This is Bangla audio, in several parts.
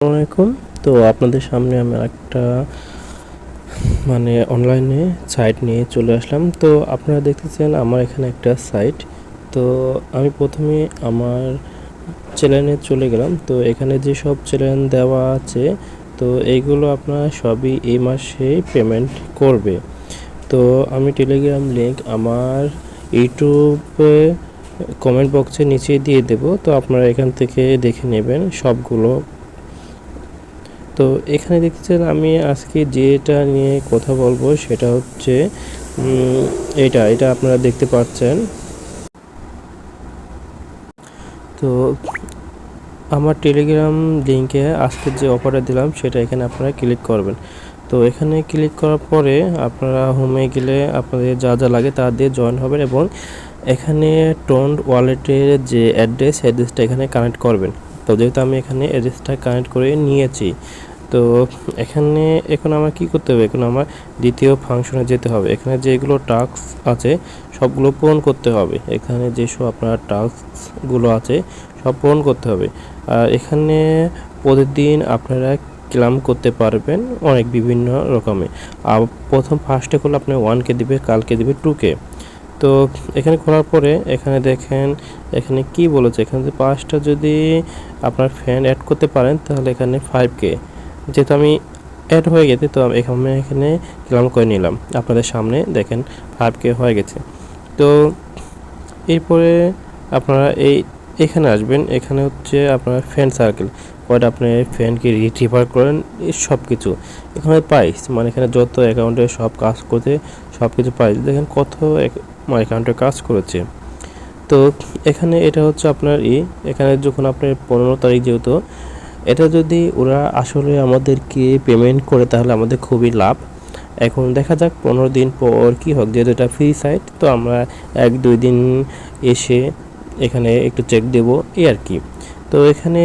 আসসালামাইকুম। তো আপনাদের সামনে আমি একটা অনলাইনে সাইট নিয়ে চলে আসলাম। তো আপনারা দেখতেছেন আমার এখানে একটা সাইট। তো আমি প্রথমে আমার চ্যানেলে চলে গেলাম। তো এখানে যেসব চ্যানেল দেওয়া আছে তো এইগুলো আপনারা সবই এই মাসে পেমেন্ট করবে। তো আমি টেলিগ্রাম লিঙ্ক আমার ইউটিউবে কমেন্ট বক্সের নিচে দিয়ে দেব। তো আপনারা এখান থেকে দেখে নেবেন সবগুলো। তো এখানে দেখছেন আমি আজকে যেটা নিয়ে কথা বলবো সেটা হচ্ছে এটা আপনারা দেখতে পাচ্ছেন। তো আমার টেলিগ্রাম লিঙ্কে আজকে যে অফারটা দিলাম সেটা এখানে আপনারা ক্লিক করবেন। তো এখানে ক্লিক করার পরে আপনারা হোমে গেলে আপনাদের যা যা লাগে তা দিয়ে জয়েন হবেন এবং এখানে টোন্ড ওয়ালেটের যে অ্যাড্রেসটা এখানে কানেক্ট করবেন। তো যেহেতু আমি এখানে অ্যাড্রেসটা কানেক্ট করে নিয়েছি, তো এখানে এখন আমার কি করতে হবে, এখন আমার দ্বিতীয় ফাংশনে যেতে হবে। এখানে যেগুলো টাস্ক আছে সবগুলো পূরণ করতে হবে। এখানে যেসব আপনার টাস্কগুলো আছে সব পূরণ করতে হবে। আর এখানে প্রতিদিন আপনারা ক্লেম করতে পারবেন অনেক বিভিন্ন রকমের। আর প্রথম ফার্স্টে করলে আপনার 1K দিবে, কালকে দিবে 2K। তো এখানে করার পরে এখানে দেখেন এখানে কি বলেছে, এখানে যে 5টা যদি আপনার ফ্যান অ্যাড করতে পারেন তাহলে এখানে 5K। যেহেতু আমি অ্যাড হয়ে গেছে তো এখানে ক্লেম করে নিলাম। আপনাদের সামনে দেখেন 5K হয়ে গেছে। তো এরপরে আপনারা এখানে আসবেন। এখানে হচ্ছে আপনার ফ্রেন্ড সার্কেল, কয়টা আপনি ফ্রেন্ডকে রিফার করেন এই সব কিছু এখানে প্রাইস, এখানে যত অ্যাকাউন্টে সব কাজ করতে সব কিছু প্রাইস দেখেন কত অ্যাকাউন্টে কাজ করেছে। তো এখানে এটা হচ্ছে আপনার এখানে যখন আপনার 15 তারিখ, যেহেতু এটা যদি ওরা আসলে আমাদেরকে পেমেন্ট করে তাহলে আমাদের খুবই লাভ। এখন দেখা যাক 15 দিন পর কী হোক, যেহেতু এটা ফ্রি সাইট তো আমরা 1-2 দিন এসে এখানে একটু চেক দেব এই আর কি। তো এখানে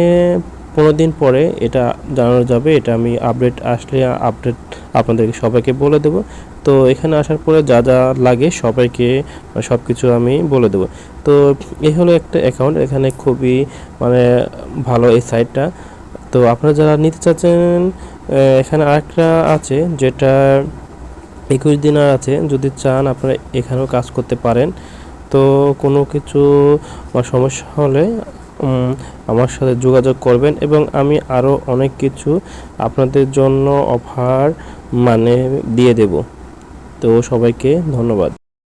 15 দিন পরে এটা জানানো যাবে। এটা আমি আপডেট আসলে আপডেট আপনাদেরকে সবাইকে বলে দেব। তো এখানে আসার পরে যা যা লাগে সবাইকে সব কিছু আমি বলে দেব। তো এই হলো একটা অ্যাকাউন্ট, এখানে খুবই ভালো এই সাইটটা। তো আপনারা যারা নিতে চাচ্ছেন এখানে আরেকটা আছে যেটা 21 দিনের আছে, যদি চান আপনারা এখানেও কাজ করতে পারেন। তো কোনো কিছু সমস্যা হলে আমার সাথে যোগাযোগ করবেন এবং আমি আরও অনেক কিছু আপনাদের জন্য অফার দিয়ে দেব। তো সবাইকে ধন্যবাদ।